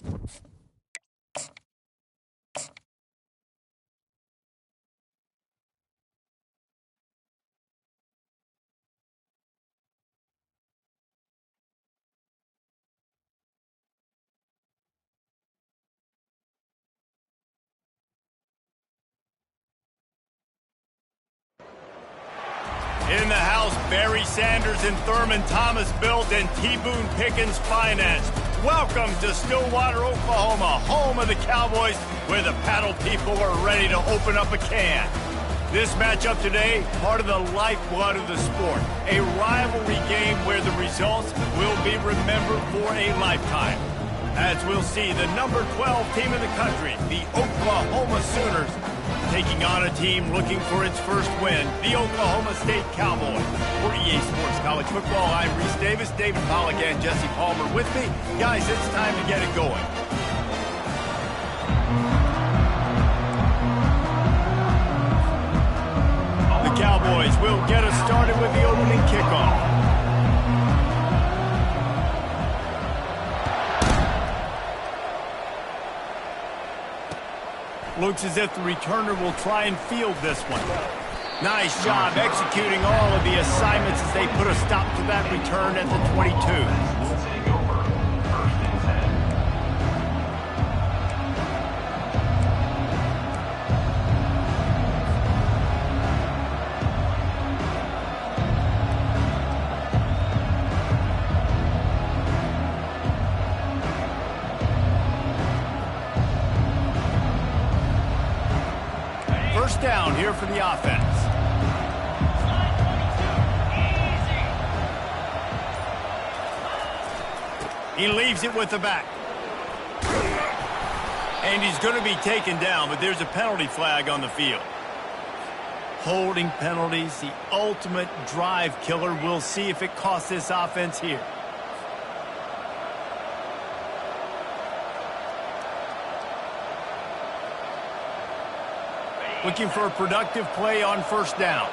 In the house, Barry Sanders and Thurman Thomas built and T. Boone Pickens financed. Welcome to Stillwater, Oklahoma, home of the Cowboys, where the paddle people are ready to open up a can. This matchup today, part of the lifeblood of the sport. A rivalry game where the results will be remembered for a lifetime. As we'll see, the number 12 team in the country, the Oklahoma Sooners, taking on a team looking for its first win, the Oklahoma State Cowboys. For EA Sports College Football, I'm Reese Davis, David Pollack, and Jesse Palmer with me. Guys, it's time to get it going. The Cowboys will get us started with the opening kickoff. Looks as if the returner will try and field this one. Nice job executing all of the assignments as they put a stop to that return at the 22. First down here for the offense. He leaves it with the back. And he's going to be taken down, but there's a penalty flag on the field. Holding penalties, the ultimate drive killer. We'll see if it costs this offense here. Looking for a productive play on first down.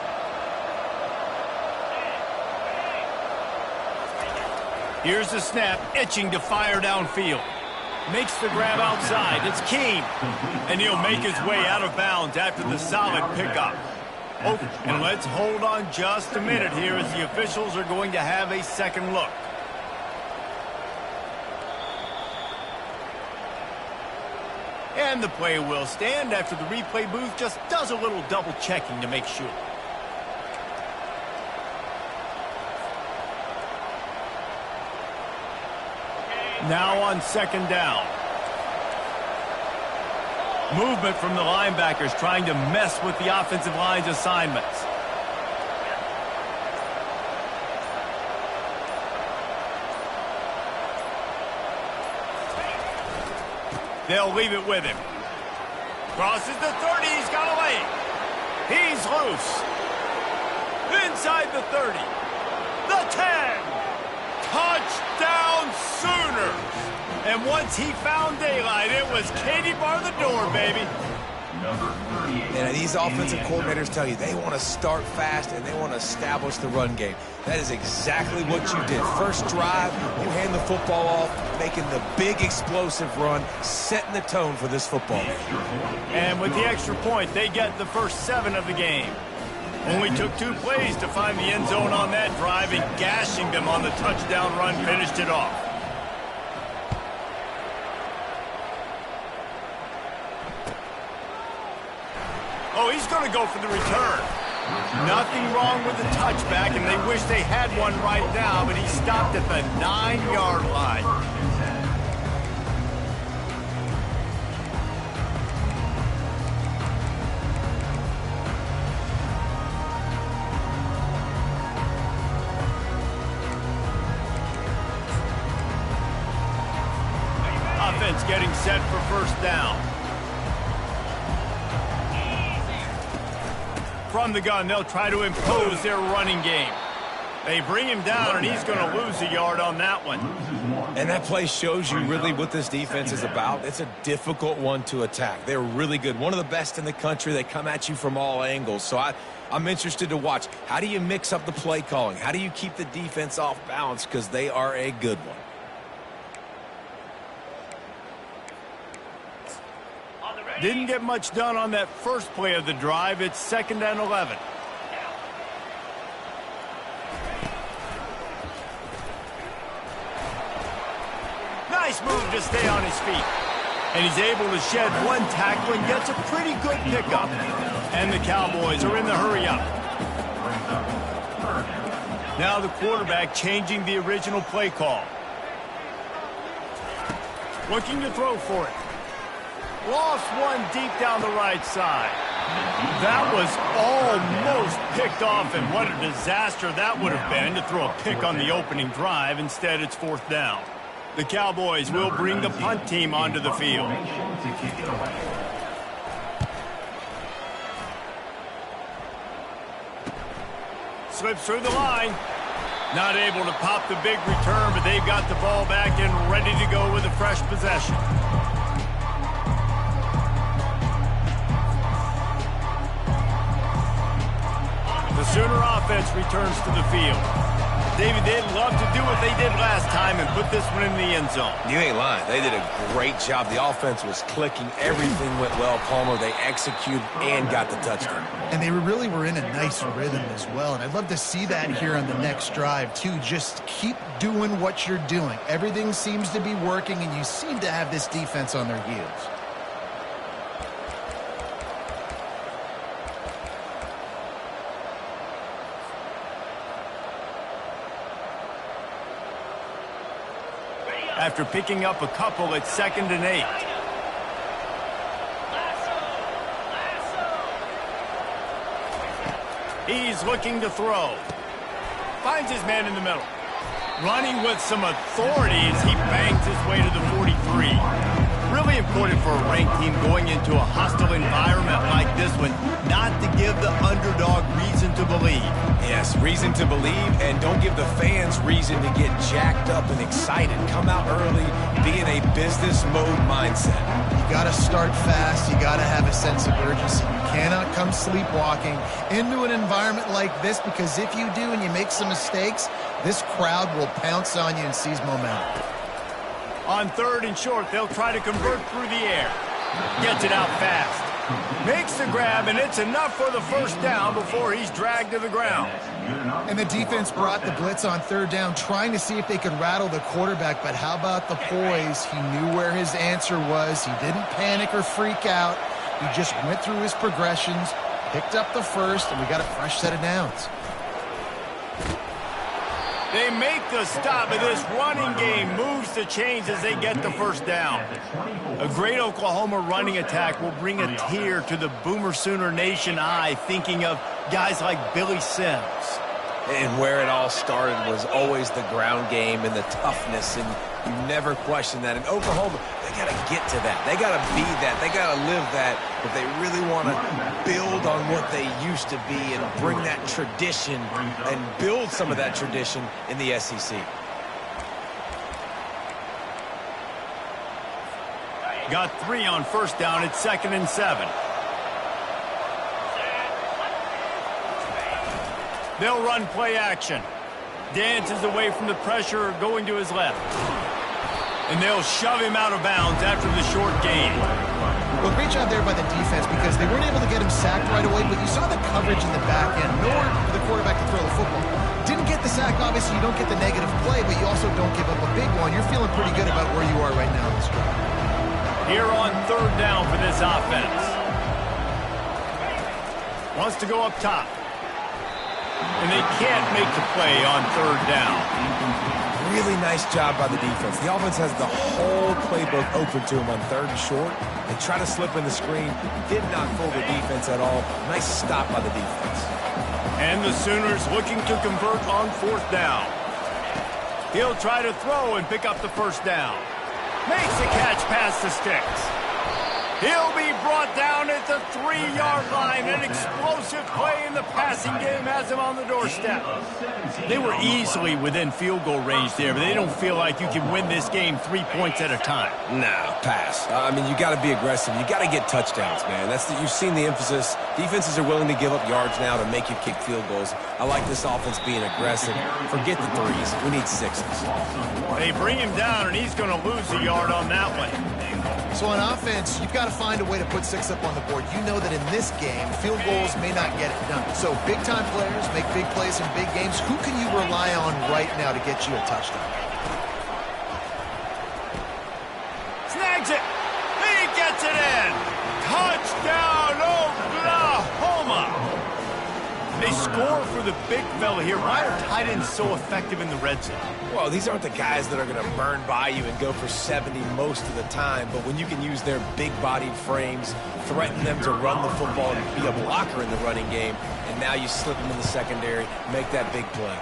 Here's the snap, itching to fire downfield. Makes the grab outside. It's Keene. And he'll make his way out of bounds after the solid pickup. Oh, and let's hold on just a minute here as the officials are going to have a second look. And the play will stand after the replay booth just does a little double checking to make sure. Now on second down. Movement from the linebackers trying to mess with the offensive line's assignments. They'll leave it with him. Crosses the 30. He's got away. He's loose. Inside the 30. The 10. Touchdown Sooners. And once he found daylight, it was Katie bar the door, baby. And these offensive coordinators tell you they want to start fast and they want to establish the run game. That is exactly what you did. First drive, you hand the football off, making the big explosive run, setting the tone for this football game. And with the extra point, they get the first 7 of the game. Only took 2 plays to find the end zone on that drive, and gashing them on the touchdown run finished it off. Oh, he's going to go for the return. Nothing wrong with the touchback, and they wish they had one right now, but he stopped at the 9-yard line. Offense getting set for first down. From the gun, they'll try to impose their running game. They bring him down, and he's going to lose a yard on that one. And that play shows you really what this defense is about. It's a difficult one to attack. They're really good. One of the best in the country. They come at you from all angles. So I'm interested to watch. How do you mix up the play calling? How do you keep the defense off balance? Because they are a good one. Didn't get much done on that first play of the drive. It's 2nd and 11. Nice move to stay on his feet. And he's able to shed one tackle and gets a pretty good pickup. And the Cowboys are in the hurry up. Now the quarterback changing the original play call. Looking to throw for it. Lost one deep down the right side. That was almost picked off, and what a disaster that would have been to throw a pick on the opening drive. Instead, it's 4th down. The Cowboys will bring the punt team onto the field. Slips through the line. Not able to pop the big return, but they've got the ball back and ready to go with a fresh possession. The Sooner offense returns to the field. David, they'd love to do what they did last time and put this one in the end zone. You ain't lying. They did a great job. The offense was clicking. Everything went well, Palmer. They executed and got the touchdown. And they really were in a nice rhythm as well. And I'd love to see that here on the next drive, too. Just keep doing what you're doing. Everything seems to be working, and you seem to have this defense on their heels. After picking up a couple, it's 2nd and 8. He's looking to throw. Finds his man in the middle. Running with some authority as he bangs his way to the 43. Really important for a ranked team going into a hostile environment like this one, not to give the underdog reason to believe. Yes, reason to believe, and don't give the fans reason to get jacked up and excited. Come out early, be in a business mode mindset. You got to start fast. You got to have a sense of urgency. You cannot come sleepwalking into an environment like this, because if you do and you make some mistakes, this crowd will pounce on you and seize momentum. On 3rd and short, they'll try to convert through the air. Gets it out fast. Makes the grab, and it's enough for the 1st down before he's dragged to the ground. And the defense brought the blitz on 3rd down, trying to see if they could rattle the quarterback. But how about the poise? He knew where his answer was. He didn't panic or freak out. He just went through his progressions, picked up the 1st, and we got a fresh set of downs. They make the stop, and this running game moves the chains as they get the 1st down. A great Oklahoma running attack will bring a tear to the Boomer Sooner Nation eye, thinking of guys like Billy Sims. And where it all started was always the ground game and the toughness, and you never question that. In Oklahoma, they got to get to that. They got to be that. They got to live that if they really want to build on what they used to be and bring that tradition and build some of that tradition in the SEC. Got 3 on 1st down. It's 2nd and 7. They'll run play action. Dances away from the pressure, going to his left. And they'll shove him out of bounds after the short gain. Well, great job there by the defense, because they weren't able to get him sacked right away, but you saw the coverage in the back end. Nowhere for the quarterback to throw the football. Didn't get the sack. Obviously, you don't get the negative play, but you also don't give up a big one. You're feeling pretty good about where you are right now in this drive. Here on 3rd down for this offense. Wants to go up top. And they can't make the play on 3rd down. Really nice job by the defense. The offense has the whole playbook open to them on 3rd and short. They try to slip in the screen. Did not fool the defense at all. Nice stop by the defense. And the Sooners looking to convert on 4th down. He'll try to throw and pick up the 1st down. Makes the catch past the sticks. He'll be brought down at the 3-yard line. An explosive play in the passing game has him on the doorstep. They were easily within field goal range there, but they don't feel like you can win this game 3 points at a time. No, pass. I mean, you got to be aggressive. You got to get touchdowns, man. You've seen the emphasis. Defenses are willing to give up yards now to make you kick field goals. I like this offense being aggressive. Forget the 3s. We need 6s. They bring him down, and he's going to lose a yard on that one. So on offense, you've got to find a way to put 6 up on the board. You know that in this game, field goals may not get it done. So big-time players make big plays in big games. Who can you rely on right now to get you a touchdown? Snags it. He gets it in. Touchdown, Oklahoma. They score for the big fella here. Why are tight ends so effective in the red zone? Well, these aren't the guys that are going to burn by you and go for 70 most of the time, but when you can use their big-bodied frames, threaten them to run the football and be a blocker in the running game, and now you slip them in the secondary, make that big play.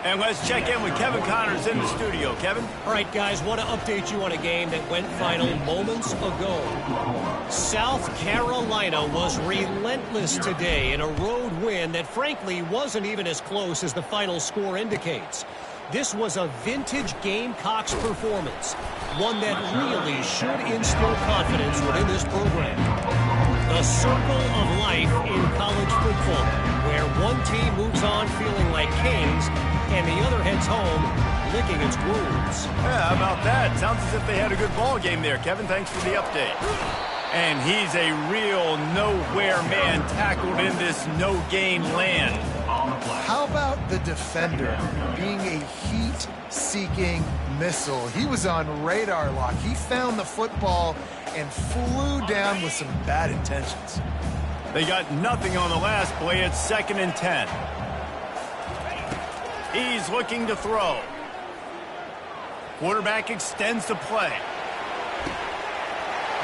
And let's check in with Kevin Connors in the studio. Kevin? All right, guys, want to update you on a game that went final moments ago. South Carolina was relentless today in a road win that, frankly, wasn't even as close as the final score indicates. This was a vintage Gamecocks performance, one that really should instill confidence within this program. The circle of life in college football, where one team moves on feeling like kings and the other heads home licking its wounds. Yeah, how about that? Sounds as if they had a good ball game there. Kevin, thanks for the update. And he's a real nowhere man tackled in this no-gain land. How about the defender being a heat-seeking missile? He was on radar lock. He found the football and flew down with some bad intentions. They got nothing on the last play. It's 2nd and 10. He's looking to throw. Quarterback extends the play.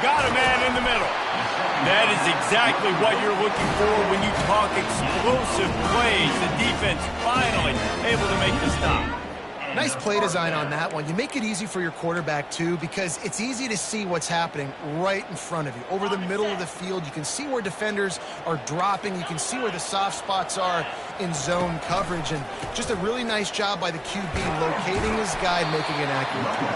Got a man in the middle. That is exactly what you're looking for when you talk explosive plays. The defense finally able to make the stop. Nice play design on that one. You make it easy for your quarterback, too, because it's easy to see what's happening right in front of you. Over the middle of the field, you can see where defenders are dropping. You can see where the soft spots are in zone coverage. And just a really nice job by the QB locating his guy and making an accurate throw.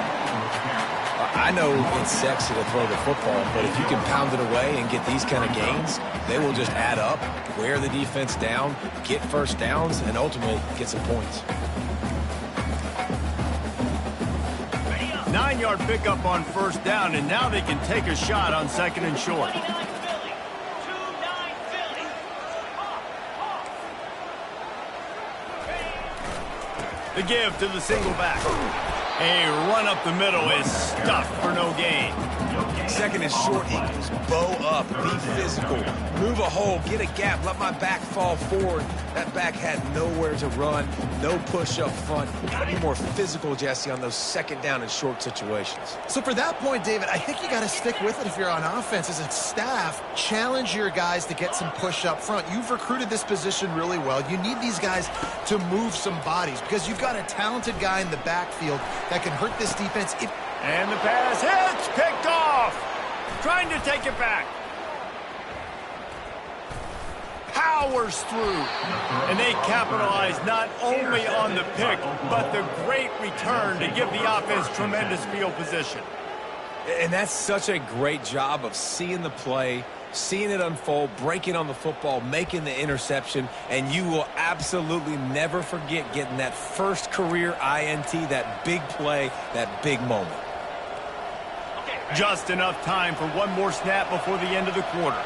I know it's sexy to throw the football, but if you can pound it away and get these kind of gains, they will just add up, wear the defense down, get first downs, and ultimately get some points. 9-yard pickup on 1st down, and now they can take a shot on 2nd and short. The give to the single back. A run up the middle is stuffed for no gain. 2nd and short equals bow up, be physical, move a hole, get a gap, let my back fall forward. That back had nowhere to run, no push up front. Got to be more physical, Jesse, on those 2nd down and short situations. So for that point, David, I think you got to stick with it if you're on offense. As a staff, challenge your guys to get some push up front. You've recruited this position really well. You need these guys to move some bodies because you've got a talented guy in the backfield that can hurt this defense. And the pass hits, picked off. Trying to take it back. Powers through. And they capitalize not only on the pick, but the great return to give the offense tremendous field position. And that's such a great job of seeing the play, seeing it unfold, breaking on the football, making the interception, and you will absolutely never forget getting that first career INT, that big play, that big moment. Just enough time for one more snap before the end of the quarter.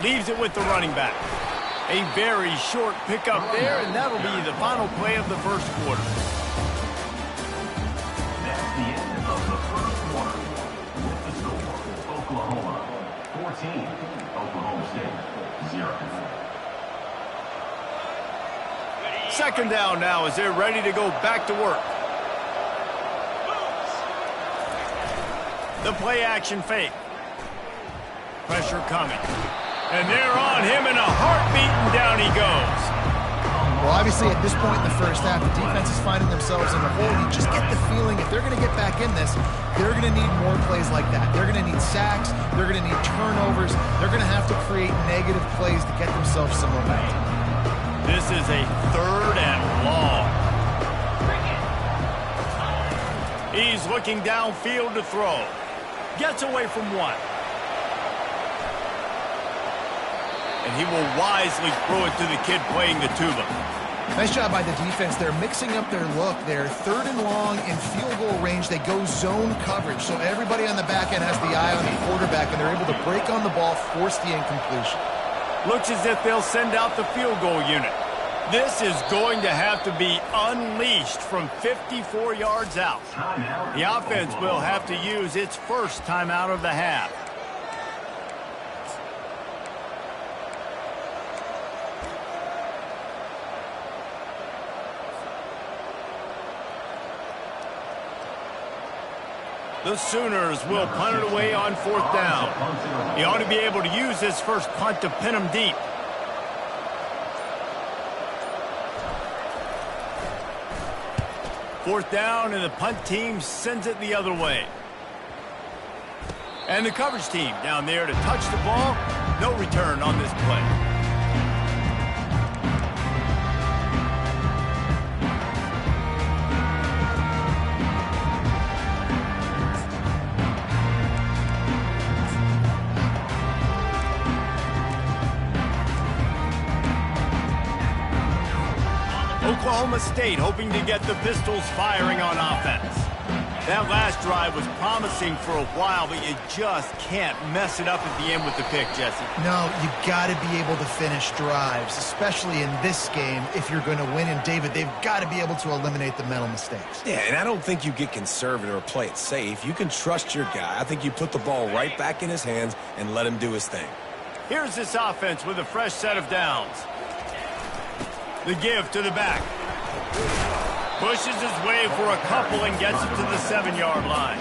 Leaves it with the running back. A very short pickup there, and that'll be the final play of the first quarter. That's the end of the first quarter. With the score, Oklahoma 14, Oklahoma State 0. 2nd down now as they're ready to go back to work. The play action fake. Pressure coming. And they're on him in a heartbeat, and down he goes. Well, obviously, at this point in the first half, the defense is finding themselves in a hole. You just get the feeling if they're going to get back in this, they're going to need more plays like that. They're going to need sacks. They're going to need turnovers. They're going to have to create negative plays to get themselves some momentum. This is a 3rd and long. He's looking downfield to throw. Gets away from one. and he will wisely throw it to the kid playing the tuba. Nice job by the defense. They're mixing up their look. They're 3rd and long in field goal range. They go zone coverage, so everybody on the back end has the eye on the quarterback, and they're able to break on the ball, force the incompletion. Looks as if they'll send out the field goal unit. This is going to have to be unleashed from 54 yards out. The offense will have to use its first timeout of the half. The Sooners will punt it away on 4th down. He ought to be able to use his first punt to pin them deep. Fourth down, and the punt team sends it the other way. And the coverage team down there to touch the ball. No return on this play. Oklahoma State hoping to get the Pistols firing on offense. That last drive was promising for a while, but you just can't mess it up at the end with the pick, Jesse. No, you got to be able to finish drives, especially in this game. If you're going to win, and David, they've got to be able to eliminate the mental mistakes. Yeah, and I don't think you get conservative or play it safe. You can trust your guy. I think you put the ball right back in his hands and let him do his thing. Here's this offense with a fresh set of downs. The give to the back. Pushes his way for a couple and gets it to the 7-yard line.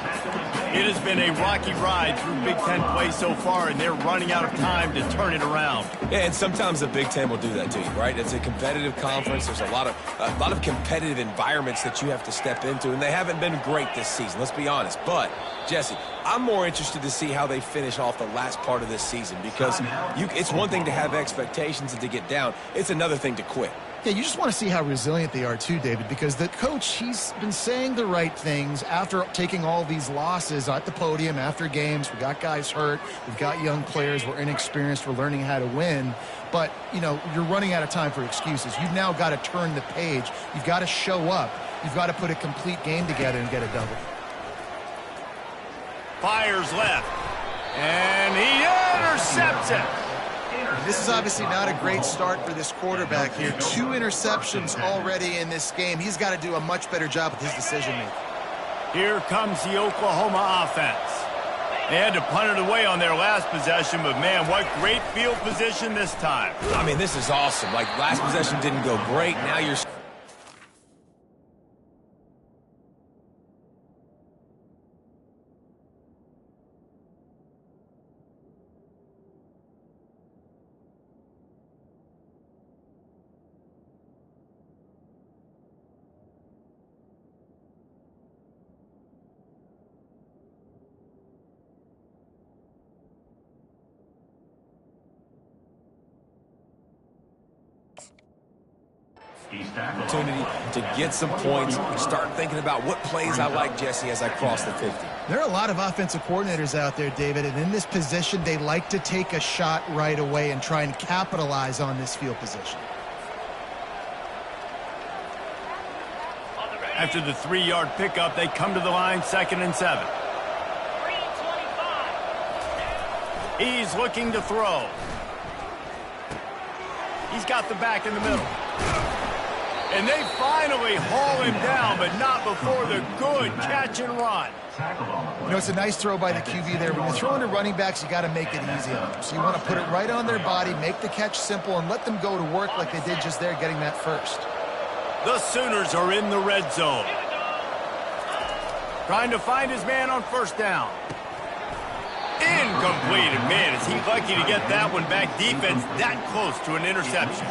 It has been a rocky ride through Big Ten play so far, and they're running out of time to turn it around. Yeah, and sometimes the Big Ten will do that to you, right? It's a competitive conference. There's a lot of competitive environments that you have to step into, and they haven't been great this season, let's be honest. But, Jesse, I'm more interested to see how they finish off the last part of this season, because it's one thing to have expectations and to get down. It's another thing to quit. Yeah, you just want to see how resilient they are too, David, because the coach, he's been saying the right things after taking all these losses at the podium after games. We got guys hurt. We've got young players. We're inexperienced. We're learning how to win. But, you know, you're running out of time for excuses. You've now got to turn the page. You've got to show up. You've got to put a complete game together and get a double. Fires left. And he intercepts it. This is obviously not a great start for this quarterback here. 2 interceptions already in this game. He's got to do a much better job with his decision-making. Here comes the Oklahoma offense. They had to punt it away on their last possession, but, man, what great field position this time. I mean, this is awesome. Like, last possession didn't go great. Now you're... opportunity to get some points, start thinking about what plays I like, Jesse, as I cross the 50. There are a lot of offensive coordinators out there, David, and in this position, they like to take a shot right away and try and capitalize on this field position. After the 3-yard pickup, they come to the line, 2nd and 7. He's looking to throw. He's got the back in the middle. And they finally haul him down, but not before the good catch and run. You know, it's a nice throw by the QB there. When you're throwing to running backs, you got to make it easy on them. So you want to put it right on their body, make the catch simple, and let them go to work like they did just there, getting that first. The Sooners are in the red zone. Trying to find his man on 1st down. Incomplete. And, man, is he lucky to get that one back. Defense that close to an interception.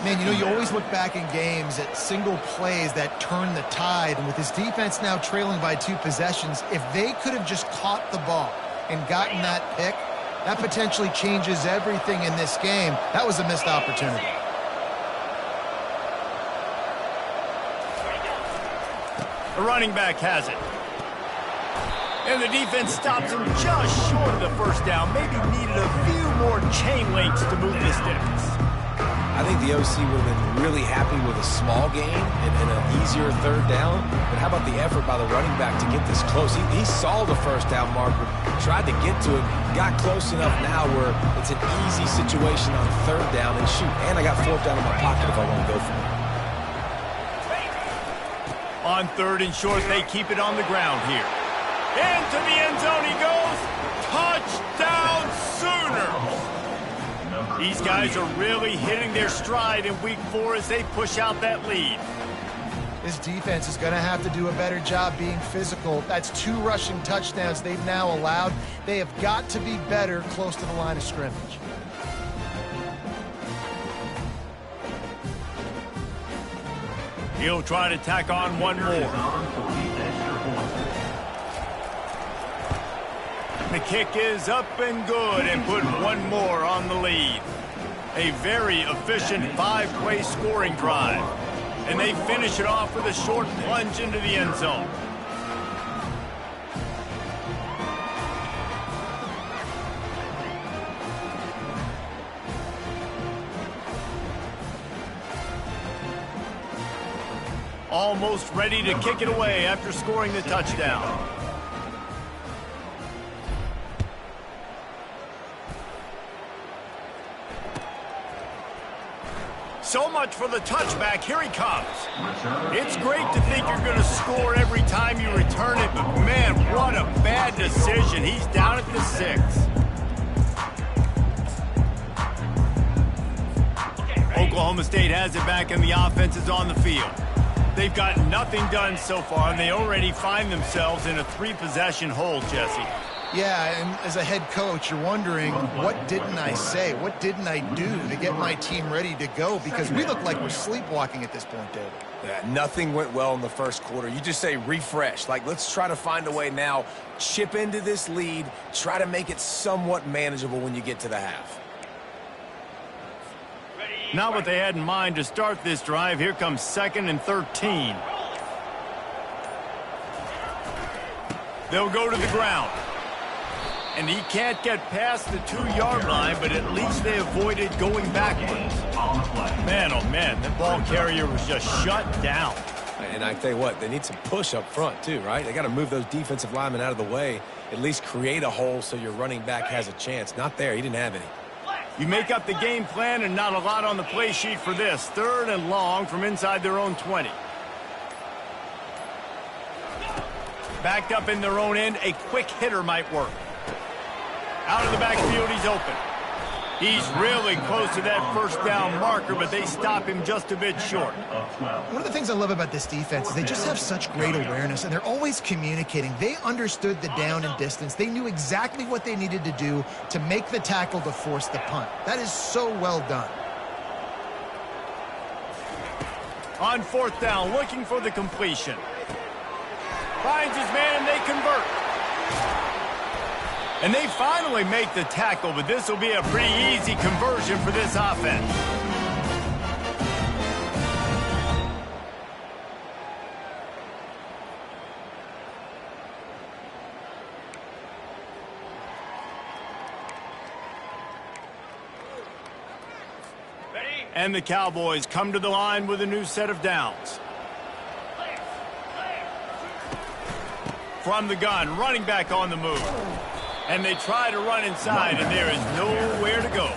Man, you know, you always look back in games at single plays that turn the tide. And with his defense now trailing by 2 possessions, if they could have just caught the ball and gotten that pick, that potentially changes everything in this game. That was a missed opportunity. The running back has it. And the defense stops him just short of the first down. Maybe needed a few more chain links to move the sticks. I think the OC would have been really happy with a small gain and an easier third down. But how about the effort by the running back to get this close? He saw the first down marker, tried to get to it, got close enough now where it's an easy situation on third down and shoot. And I got fourth down in my pocket if I want to go for it. On third and short, they keep it on the ground here. Into the end zone he goes. Touchdown Sooners! These guys are really hitting their stride in week 4 as they push out that lead. This defense is going to have to do a better job being physical. That's 2 rushing touchdowns they've now allowed. They have got to be better close to the line of scrimmage. He'll try to tack on one more. The kick is up and good and put one more on the lead. A very efficient 5-play scoring drive. And they finish it off with a short plunge into the end zone. Almost ready to kick it away after scoring the touchdown. So much for the touchback. Here he comes. It's great to think you're going to score every time you return it, but man, what a bad decision. He's down at the 6. Oklahoma State has it back and the offense is on the field. They've got nothing done so far, and they already find themselves in a 3-possession hole, Jesse. Yeah, and as a head coach, you're wondering, what didn't I say? What didn't I do to get my team ready to go? Because we look like we're sleepwalking at this point, David. Yeah, nothing went well in the first quarter. You just say refresh. Like, let's try to find a way now, chip into this lead, try to make it somewhat manageable when you get to the half. Not what they had in mind to start this drive. Here comes 2nd and 13. They'll go to the ground. And he can't get past the 2-yard line, but at least they avoided going backwards. Man, oh man, that ball carrier was just shut down. And I tell you what, they need some push up front too, right? They got to move those defensive linemen out of the way, at least create a hole so your running back has a chance. Not there, he didn't have any. You make up the game plan and not a lot on the play sheet for this. 3rd and long from inside their own 20. Backed up in their own end, a quick hitter might work. Out of the backfield, he's open. He's really close to that first down marker, but they stop him just a bit short. One of the things I love about this defense is they just have such great awareness, and they're always communicating. They understood the down and distance. They knew exactly what they needed to do to make the tackle to force the punt. That is so well done. On 4th down, looking for the completion. Finds his man, and they convert. And they finally make the tackle, but this will be a pretty easy conversion for this offense. And the Cowboys come to the line with a new set of downs. From the gun, running back on the move. And they try to run inside, and there is nowhere to go.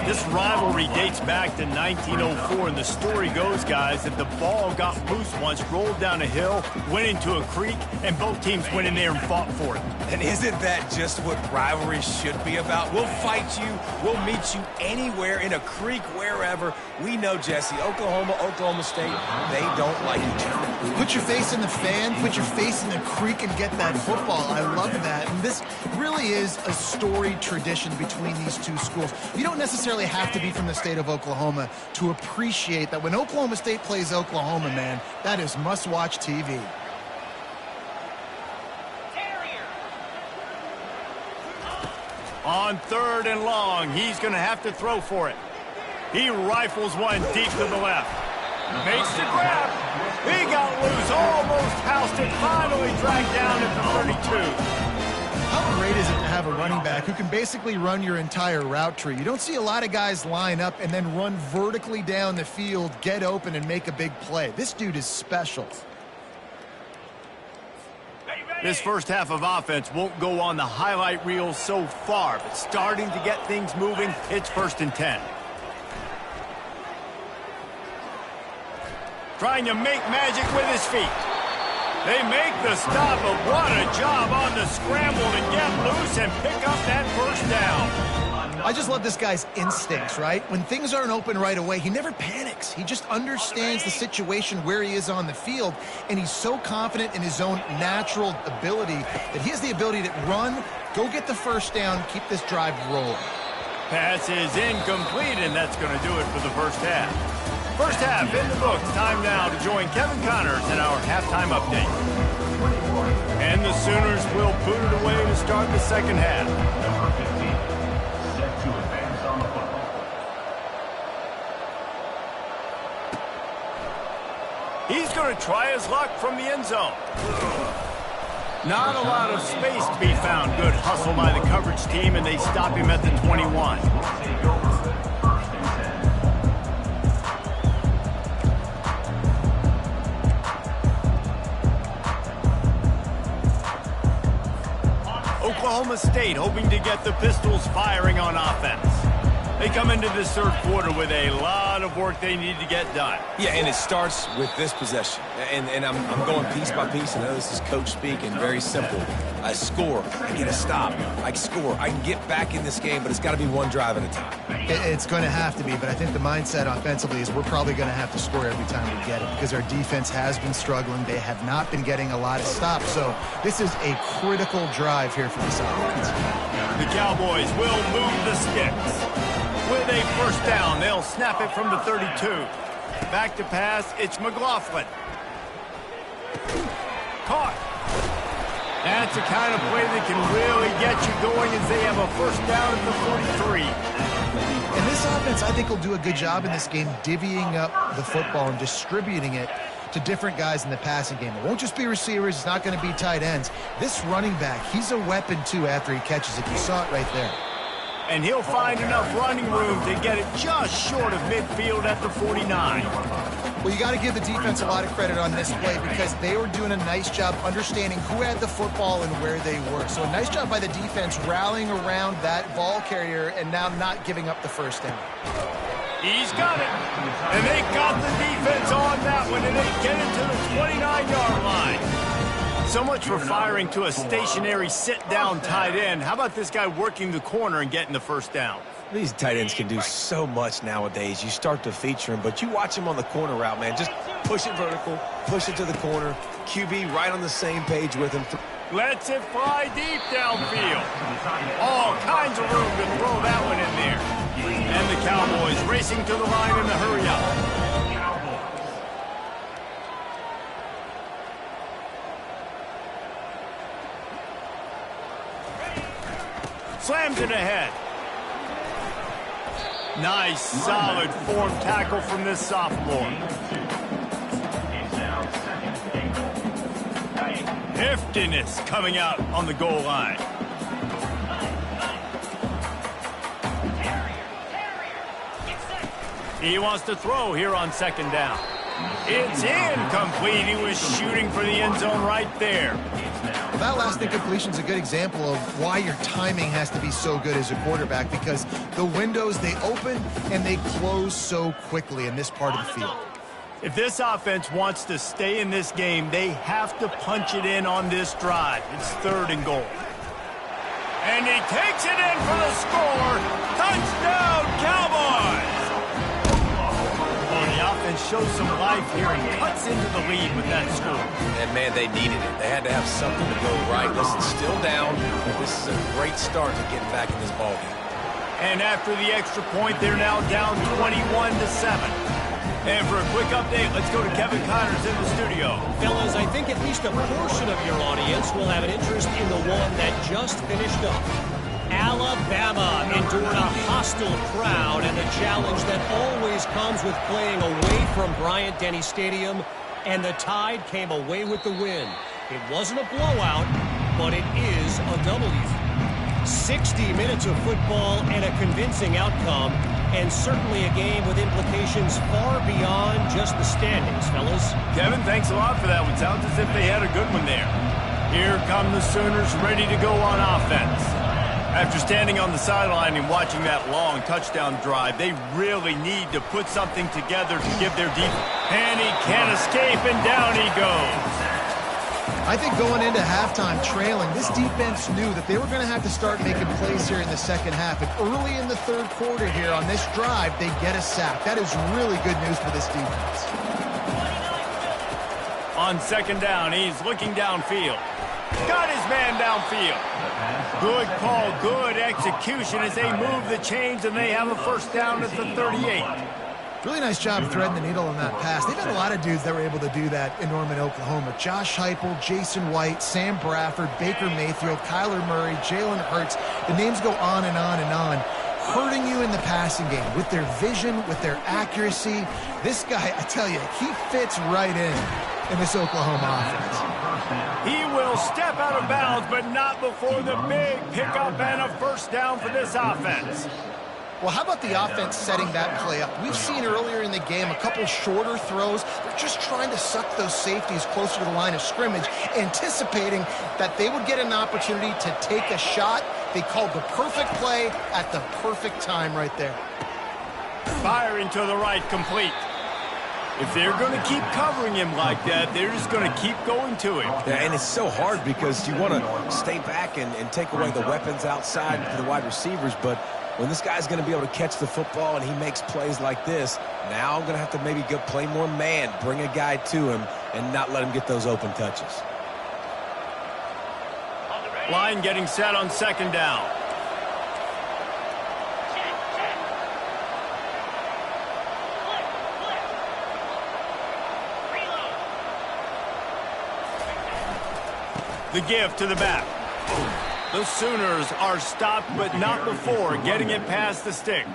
This rivalry dates back to 1904, and the story goes, guys, that the ball got loose once, rolled down a hill, went into a creek, and both teams went in there and fought for it. And isn't that just what rivalry should be about? We'll fight you. We'll meet you anywhere, in a creek, wherever. We know, Jesse, Oklahoma State, they don't like each other. Put your face in the fan, put your face in the creek and get that football. I love that. And this really is a storied tradition between these two schools. You don't necessarily have to be from the state of Oklahoma to appreciate that when Oklahoma State plays Oklahoma, man, that is must-watch TV. On 3rd and long, he's going to have to throw for it. He rifles one deep to the left. Makes the grab. He got loose, almost housed it, finally dragged down at the 32. How great is it to have a running back who can basically run your entire route tree? You don't see a lot of guys line up and then run vertically down the field, get open, and make a big play. This dude is special. This first half of offense won't go on the highlight reel so far, but starting to get things moving, it's 1st and 10. Trying to make magic with his feet. They make the stop, but what a job on the scramble to get loose and pick up that first down. I just love this guy's instincts, right? When things aren't open right away, he never panics. He just understands the situation where he is on the field, and he's so confident in his own natural ability that he has the ability to run, go get the first down, keep this drive rolling. Pass is incomplete, and that's going to do it for the first half. First half in the books. Time now to join Kevin Connors in our halftime update. And the Sooners will boot it away to start the second half. Number 15, set to advance on the football. He's going to try his luck from the end zone. Not a lot of space to be found. Good hustle by the coverage team, and they stop him at the 21. Take over. 1st and 10. Oklahoma State hoping to get the Pistols firing on offense. They come into this third quarter with a lot of work they need to get done. Yeah, and it starts with this possession. And I'm going piece by piece. I know this is coach speak and very simple. I score, I get a stop, I score. I can get back in this game, but it's got to be one drive at a time. It's going to have to be, but I think the mindset offensively is we're probably going to have to score every time we get it because our defense has been struggling. They have not been getting a lot of stops, so this is a critical drive here for this offense. The Cowboys will move the sticks. With a first down, they'll snap it from the 32. Back to pass, it's McLaughlin. Caught. That's the kind of play that can really get you going as they have a first down at the 43. And this offense, I think, will do a good job in this game divvying up the football and distributing it to different guys in the passing game. It won't just be receivers. It's not going to be tight ends. This running back, he's a weapon, too, after he catches it. You saw it right there. And he'll find enough running room to get it just short of midfield at the 49. Well, you got to give the defense a lot of credit on this play because they were doing a nice job understanding who had the football and where they were. So a nice job by the defense rallying around that ball carrier and now not giving up the first down. He's got it. And they got the defense on that one, and they get it to the 29-yard line. So much for firing to a stationary sit-down tight end. How about this guy working the corner and getting the first down? These tight ends can do so much nowadays. You start to feature them, but you watch them on the corner route, man. Just push it vertical, push it to the corner. QB right on the same page with him. Lets it fly deep downfield. All kinds of room to throw that one in there. And the Cowboys racing to the line in the hurry up. Slams it ahead. Nice, solid form tackle from this sophomore. Heftiness coming out on the goal line. He wants to throw here on second down. It's incomplete. He was shooting for the end zone right there. That last incompletion is a good example of why your timing has to be so good as a quarterback because the windows, they open and they close so quickly in this part of the field. If this offense wants to stay in this game, they have to punch it in on this drive. It's 3rd and goal. And he takes it in for the score. Touchdown, Cowboys! The offense shows some life here and cuts into the lead with that score. And, man, they needed it. They had to have something to go right. Listen, still down, but this is a great start to getting back in this ballgame. And after the extra point, they're now down 21-7. And for a quick update, let's go to Kevin Connors in the studio. Fellas, I think at least a portion of your audience will have an interest in the one that just finished up. Alabama endured a hostile crowd and the challenge that always comes with playing away from Bryant-Denny Stadium. and the Tide came away with the win. It wasn't a blowout, but it is a W. 60 minutes of football and a convincing outcome, and certainly a game with implications far beyond just the standings, fellas. Kevin, thanks a lot for that one. Sounds as if they had a good one there. Here come the Sooners ready to go on offense. After standing on the sideline and watching that long touchdown drive, they really need to put something together to give their defense. And he can't escape, and down he goes. I think going into halftime trailing, this defense knew that they were going to have to start making plays here in the second half. And early in the third quarter here on this drive, they get a sack. That is really good news for this defense. On second down, he's looking downfield. Got his man downfield. Good call, good execution as they move the chains, and they have a first down at the 38. Really nice job threading the needle on that pass. They've had a lot of dudes that were able to do that in Norman, Oklahoma. Josh Heupel, Jason White, Sam Bradford, Baker Mayfield, Kyler Murray, Jalen Hurts. The names go on and on and on. Hurting you in the passing game with their vision, with their accuracy. This guy, I tell you, he fits right in this Oklahoma offense. He will step out of bounds, but not before the big pickup and a first down for this offense. Well, how about the offense setting that play up? We've seen earlier in the game a couple shorter throws. They're just trying to suck those safeties closer to the line of scrimmage, anticipating that they would get an opportunity to take a shot. They called the perfect play at the perfect time right there. Firing to the right, complete. If they're going to keep covering him like that, they're just going to keep going to him. Yeah, and it's so hard because you want to stay back and take away the weapons outside for the wide receivers, but when this guy's going to be able to catch the football and he makes plays like this, now I'm going to have to maybe go play more man, bring a guy to him, and not let him get those open touches. Line getting set on second down. The give to the back. The Sooners are stopped, but not before getting it past the sticks.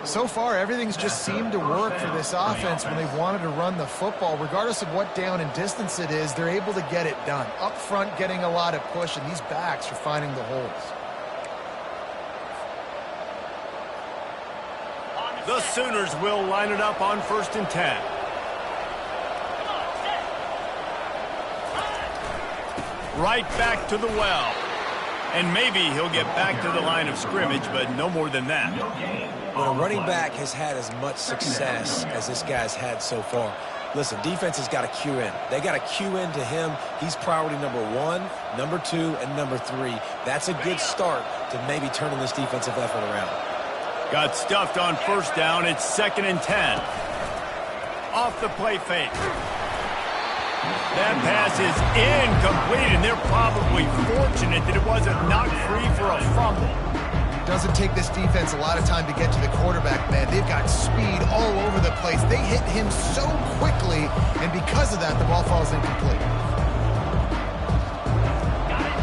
So far, everything's just seemed to work for this offense when they've wanted to run the football. Regardless of what down and distance it is, they're able to get it done. Up front, getting a lot of push, and these backs are finding the holes. The Sooners will line it up on 1st and 10. Right back to the well. And maybe he'll get back to the line of scrimmage, but no more than that. When a running back has had as much success as this guy's had so far, listen, defense has got to cue in. They got to cue in to him. He's priority number 1, number 2, and number 3. That's a good start to maybe turning this defensive effort around. Got stuffed on 1st down. It's 2nd and 10. Off the play fake. That pass is incomplete, and they're probably fortunate that it wasn't knocked free for a fumble. Doesn't take this defense a lot of time to get to the quarterback, man. They've got speed all over the place. They hit him so quickly, and because of that, the ball falls incomplete.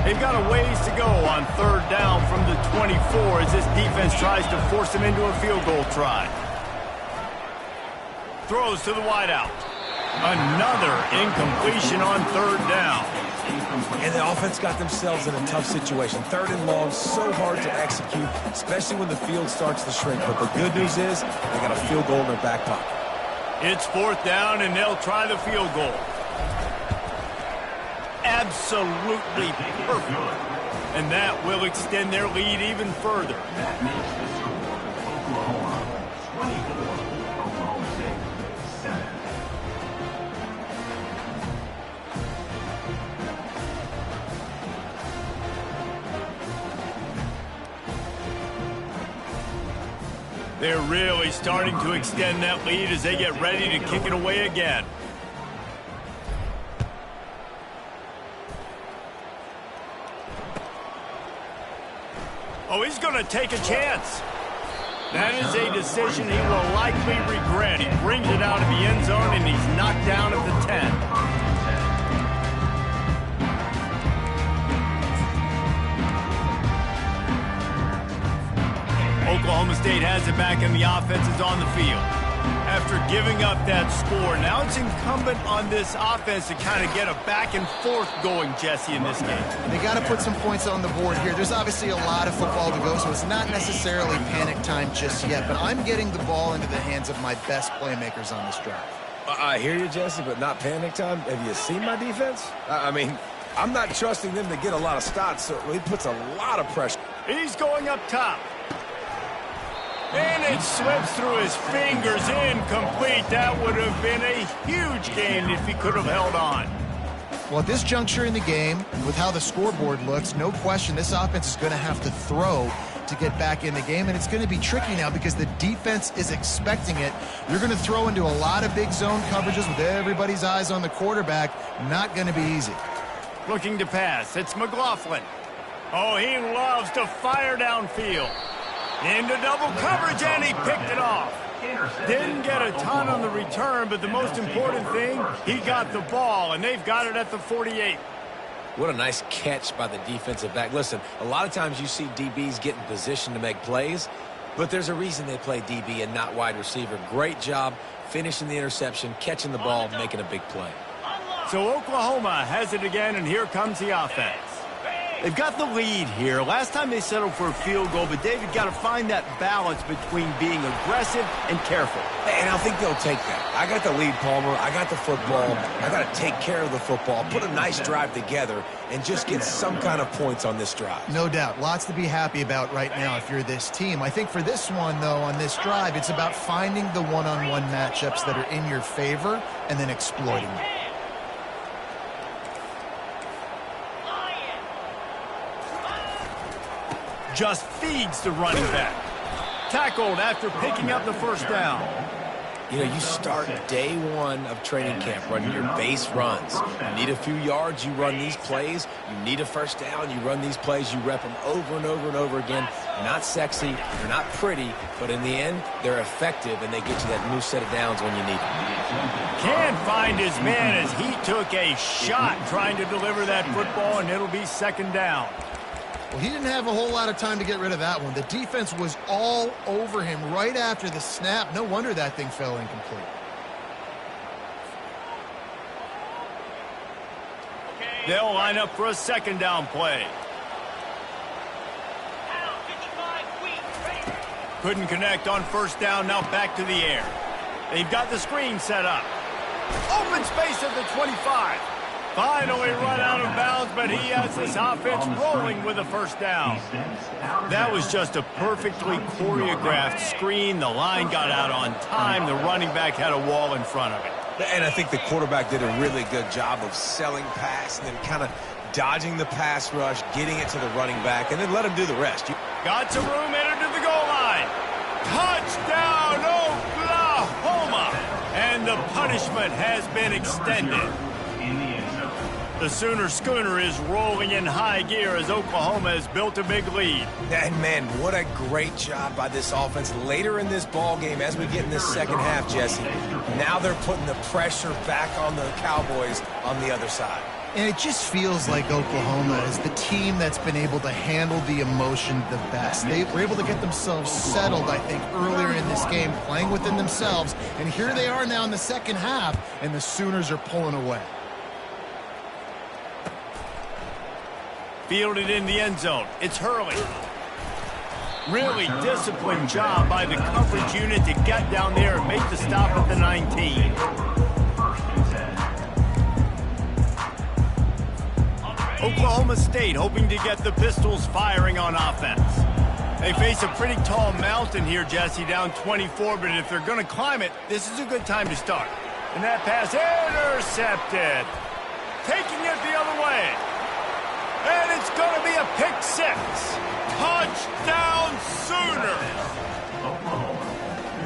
They've got a ways to go on 3rd down from the 24 as this defense tries to force them into a field goal try. Throws to the wideout. Another incompletion on 3rd down. And the offense got themselves in a tough situation. 3rd and long, so hard to execute, especially when the field starts to shrink. But the good news is they got a field goal in their back pocket. It's 4th down, and they'll try the field goal. Absolutely perfect. And that will extend their lead even further. That makes the score Oklahoma 24, Oklahoma State 7. They're really starting to extend that lead as they get ready to kick it away again. Oh, he's going to take a chance. That is a decision he will likely regret. He brings it out of the end zone, and he's knocked down at the 10. Oklahoma State has it back, and the offense is on the field. After giving up that score, now it's incumbent on this offense to kind of get a back and forth going, Jesse, in this game. They got to put some points on the board here. There's obviously a lot of football to go, so it's not necessarily panic time just yet, but I'm getting the ball into the hands of my best playmakers on this drive. I hear you, Jesse, but not panic time. Have you seen my defense? I mean, I'm not trusting them to get a lot of stops, so he puts a lot of pressure. He's going up top. And it slips through his fingers, incomplete. That would have been a huge gain if he could have held on. Well, at this juncture in the game, with how the scoreboard looks, no question this offense is going to have to throw to get back in the game, and it's going to be tricky now because the defense is expecting it. You're going to throw into a lot of big zone coverages with everybody's eyes on the quarterback. Not going to be easy. Looking to pass. It's McLaughlin. Oh, he loves to fire downfield. Into double coverage, and he picked it off. Didn't get a ton on the return, but the most important thing, he got the ball, and they've got it at the 48. What a nice catch by the defensive back. Listen, a lot of times you see DBs get in position to make plays, but there's a reason they play DB and not wide receiver. Great job finishing the interception, catching the ball, making a big play. So Oklahoma has it again, and here comes the offense. They've got the lead here. Last time they settled for a field goal, but David got to find that balance between being aggressive and careful. And I think they'll take that. I got the lead, Palmer. I got the football. I got to take care of the football, put a nice drive together, and just get some kind of points on this drive. No doubt. Lots to be happy about right now if you're this team. I think for this one, though, on this drive, it's about finding the one-on-one matchups that are in your favor and then exploiting them. Just feeds the running back. Tackled after picking up the first down. You know, you start day one of training camp running your base runs. You need a few yards, you run these plays. You need a first down, you run these plays. You rep them over and over and over again. They're not sexy, they're not pretty, but in the end, they're effective, and they get you that new set of downs when you need them. Can't find his man as he took a shot trying to deliver that football, and it'll be second down. Well, he didn't have a whole lot of time to get rid of that one. The defense was all over him right after the snap. No wonder that thing fell incomplete. They'll line up for a second down play. Couldn't connect on first down, now back to the air. They've got the screen set up. Open space at the 25. Finally run out of bounds, but he has this offense rolling with a first down. That was just a perfectly choreographed screen. The line got out on time. The running back had a wall in front of it. And I think the quarterback did a really good job of selling pass and then kind of dodging the pass rush, getting it to the running back, and then let him do the rest. Got some room, entered to the goal line. Touchdown, Oklahoma! And the punishment has been extended. The Sooner Schooner is rolling in high gear as Oklahoma has built a big lead. And, man, what a great job by this offense later in this ball game as we get in this second half, Jesse. Now they're putting the pressure back on the Cowboys on the other side. And it just feels like Oklahoma is the team that's been able to handle the emotion the best. They were able to get themselves settled, I think, earlier in this game, playing within themselves. And here they are now in the second half, and the Sooners are pulling away. Fielded in the end zone. It's Hurley. Really disciplined job by the coverage unit to get down there and make the stop at the 19. Oklahoma State hoping to get the Pistols firing on offense. They face a pretty tall mountain here, Jesse, down 24, but if they're going to climb it, this is a good time to start. And that pass intercepted. Taking it the other way. And it's going to be a pick six. Touchdown Sooners.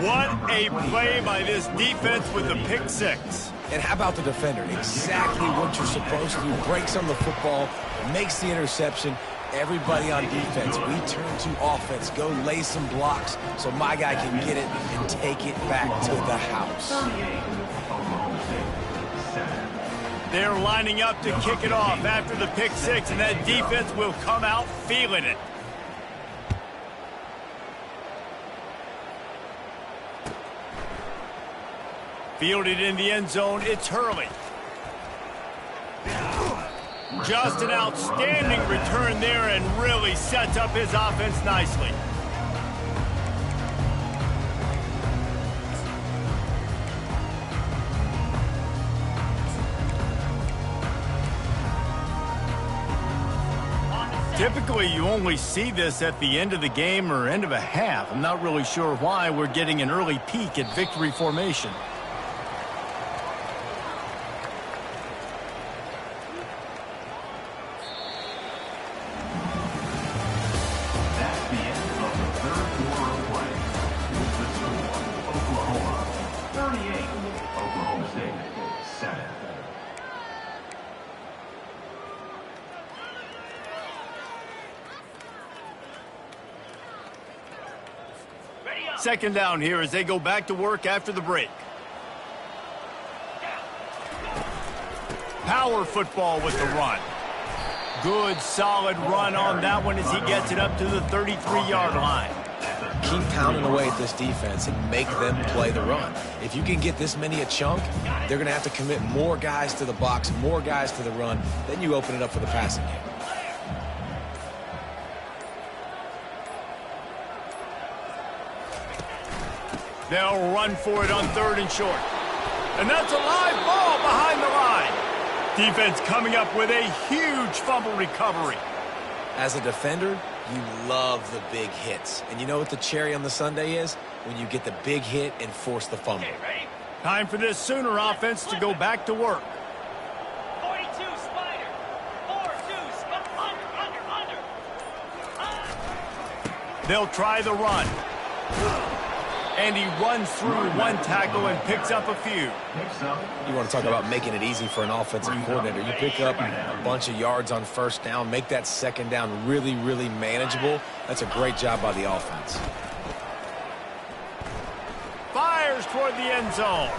What a play by this defense with the pick six. And how about the defender? Exactly what you're supposed to do. Breaks on the football, makes the interception. Everybody on defense, we turn to offense. Go lay some blocks so my guy can get it and take it back to the house. They're lining up to kick it off after the pick six, and that defense will come out feeling it. Fielded in the end zone, it's Hurley. Just an outstanding return there and really sets up his offense nicely. Typically, you only see this at the end of the game or end of a half. I'm not really sure why we're getting an early peek at victory formation. That's the end of the third quarter of play. The score, Oklahoma 38, Oklahoma State 7. Second down here as they go back to work after the break. Power football with the run. Good, solid run on that one as he gets it up to the 33-yard line. Keep pounding away at this defense and make them play the run. If you can get this many a chunk, they're going to have to commit more guys to the box, more guys to the run. Then you open it up for the passing game. They'll run for it on 3rd and short. And that's a live ball behind the line. Defense coming up with a huge fumble recovery. As a defender, you love the big hits. And you know what the cherry on the sundae is? When you get the big hit and force the fumble. Time for this Sooner offense to go back to work. 42 spider. 4-2 under. They'll try the run. And he runs through one tackle and picks up a few. You want to talk about making it easy for an offensive coordinator. You pick up a bunch of yards on first down, make that second down really, really manageable. That's a great job by the offense. Fires toward the end zone.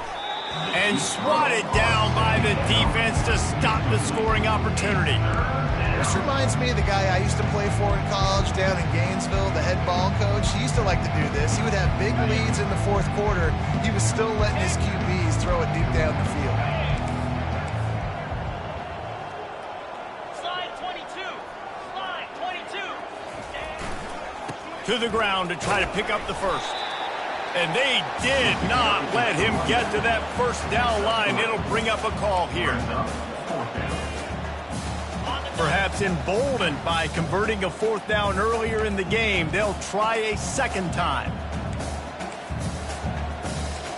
And swatted down by the defense to stop the scoring opportunity. This reminds me of the guy I used to play for in college down in Gainesville, the head ball coach. He used to like to do this. He would have big leads in the 4th quarter. He was still letting his QBs throw it deep down the field. Slide 22. Slide 22. To the ground to try to pick up the first. And they did not let him get to that first down line. It'll bring up a call here. Perhaps emboldened by converting a 4th down earlier in the game, they'll try a second time.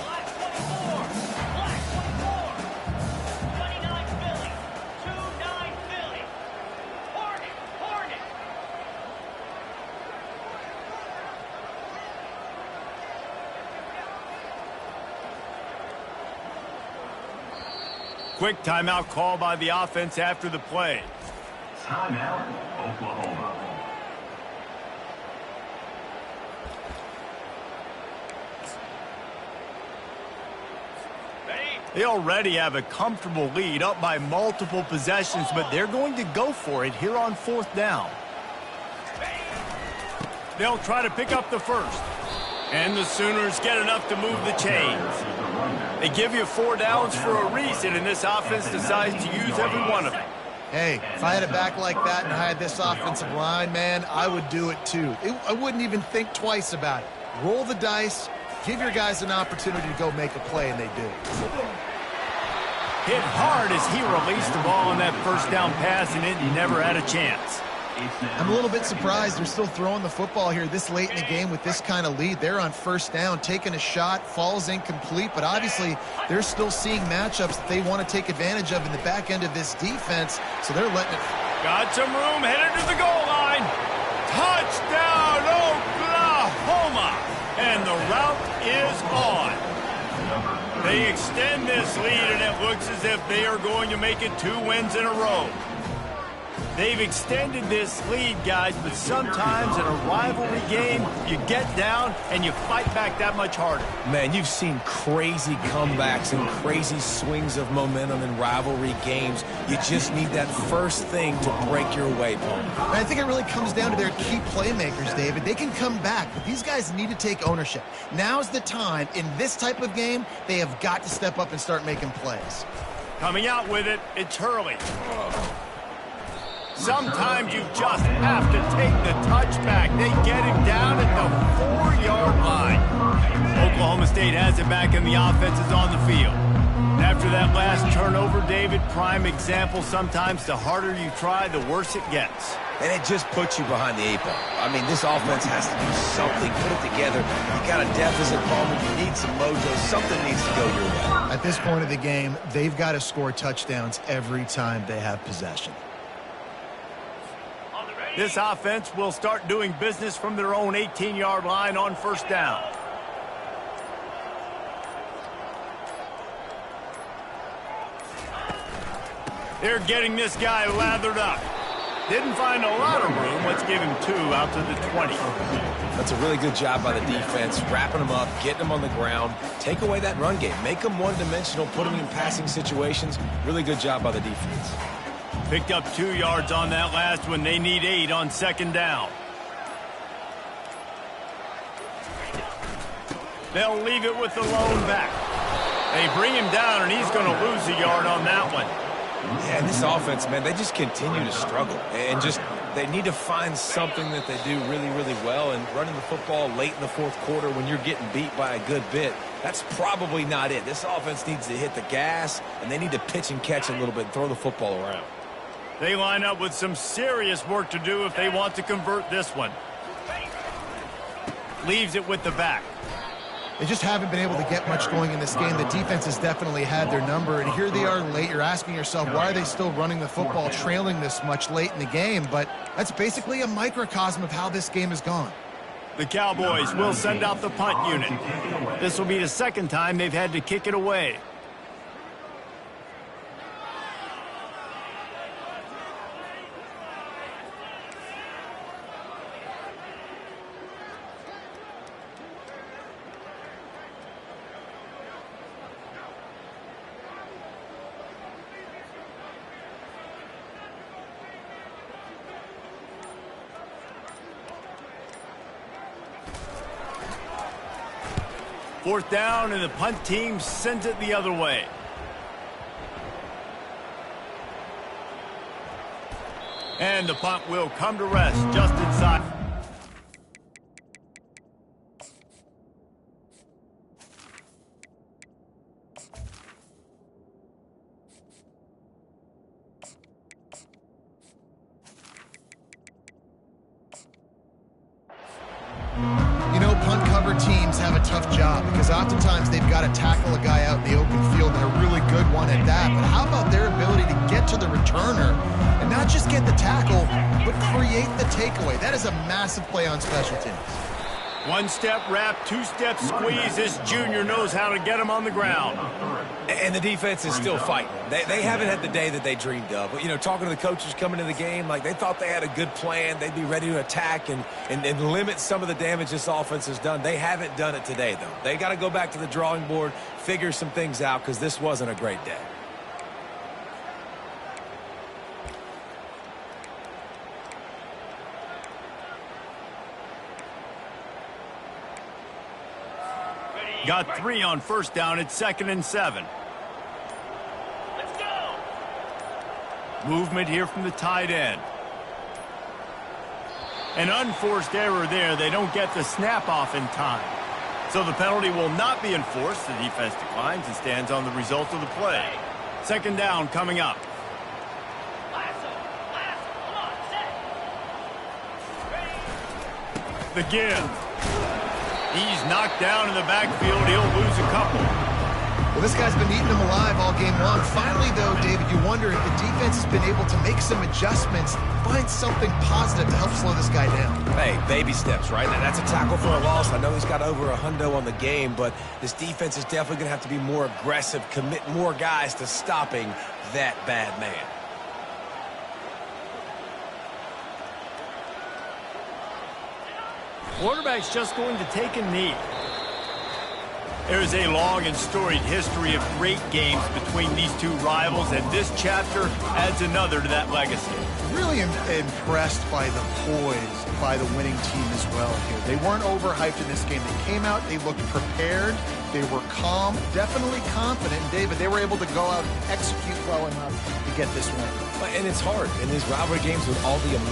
Black 24. Black 24. 29 Philly. 29 Philly. Hornet. Hornet. Quick timeout call by the offense after the play. Timeout, Oklahoma. They already have a comfortable lead, up by multiple possessions, but they're going to go for it here on 4th down. They'll try to pick up the first. And the Sooners get enough to move the chains. They give you 4 downs for a reason, and this offense decides to use every one of them. Hey, if I had a back like that and I had this offensive line, man, I would do it too. I wouldn't even think twice about it. Roll the dice, give your guys an opportunity to go make a play, and they do. Hit hard as he released the ball on that first down pass, and it never had a chance. I'm a little bit surprised they're still throwing the football here this late in the game with this kind of lead. They're on first down, taking a shot, falls incomplete, but obviously they're still seeing matchups that they want to take advantage of in the back end of this defense, so they're letting it. Got some room, headed to the goal line. Touchdown, Oklahoma! And the route is on. They extend this lead, and it looks as if they are going to make it 2 wins in a row. They've extended this lead, guys, but sometimes in a rivalry game, you get down and you fight back that much harder. Man, you've seen crazy comebacks and crazy swings of momentum in rivalry games. You just need that first thing to break your way, Paul. And I think it really comes down to their key playmakers, David. They can come back, but these guys need to take ownership. Now's the time. In this type of game, they have got to step up and start making plays. Coming out with it, it's Hurley. Sometimes you just have to take the touchback. They get him down at the 4-yard line. Oklahoma State has it back and the offense is on the field. After that last turnover, David, prime example, sometimes the harder you try, the worse it gets. And it just puts you behind the 8 ball. I mean, this offense has to do something, put it together. You got a deficit, Palmer. You need some mojo. Something needs to go your way. At this point of the game, they've got to score touchdowns every time they have possession. This offense will start doing business from their own 18-yard line on first down. They're getting this guy lathered up. Didn't find a lot of room. Let's give him 2 out to the 20. That's a really good job by the defense, wrapping them up, getting them on the ground. Take away that run game. Make them one-dimensional, put them in passing situations. Really good job by the defense. Picked up 2 yards on that last one. They need 8 on second down. They'll leave it with the lone back. They bring him down, and he's going to lose a yard on that one. Yeah, and this offense, man, they just continue to struggle. And just, they need to find something that they do really, really well. And running the football late in the fourth quarter when you're getting beat by a good bit, that's probably not it. This offense needs to hit the gas, and they need to pitch and catch a little bit and throw the football around. They line up with some serious work to do if they want to convert this one. Leaves it with the back. They just haven't been able to get much going in this game. The defense has definitely had their number, and here they are late. You're asking yourself, why are they still running the football, trailing this much late in the game? But that's basically a microcosm of how this game has gone. The Cowboys will send out the punt unit. This will be the second time they've had to kick it away. Fourth down, and the punt team sends it the other way. And the punt will come to rest just inside. Teams have a tough job because oftentimes they've got to tackle a guy out in the open field, and a really good one at that. But how about their ability to get to the returner and not just get the tackle, but create the takeaway? That is a massive play on special teams. One-step wrap, two-step squeeze. This junior knows how to get him on the ground. And the defense is still fighting. They haven't had the day that they dreamed of. But, you know, talking to the coaches coming into the game, like they thought they had a good plan. They'd be ready to attack and limit some of the damage this offense has done. They haven't done it today, though. They got to go back to the drawing board, figure some things out, because this wasn't a great day. Got 3 on first down. It's 2nd and 7. Let's go. Movement here from the tight end. An unforced error there. They don't get the snap off in time. So the penalty will not be enforced. The defense declines and stands on the result of the play. 2nd down coming up. Lasso. Come on, set. The give. He's knocked down in the backfield. He'll lose a couple. Well, this guy's been eating them alive all game long. Finally, though, David, you wonder if the defense has been able to make some adjustments, find something positive to help slow this guy down. Hey, baby steps, right? That's a tackle for a loss. I know he's got over a hundo on the game, but this defense is definitely going to have to be more aggressive, commit more guys to stopping that bad man. Quarterback's just going to take a knee. There's a long and storied history of great games between these two rivals, and this chapter adds another to that legacy. Really impressed by the poise by the winning team as well here. They weren't overhyped in this game. They came out, they looked prepared, they were calm, definitely confident. David, they were able to go out and execute well enough to get this win. And it's hard in these rivalry games with all the emotion.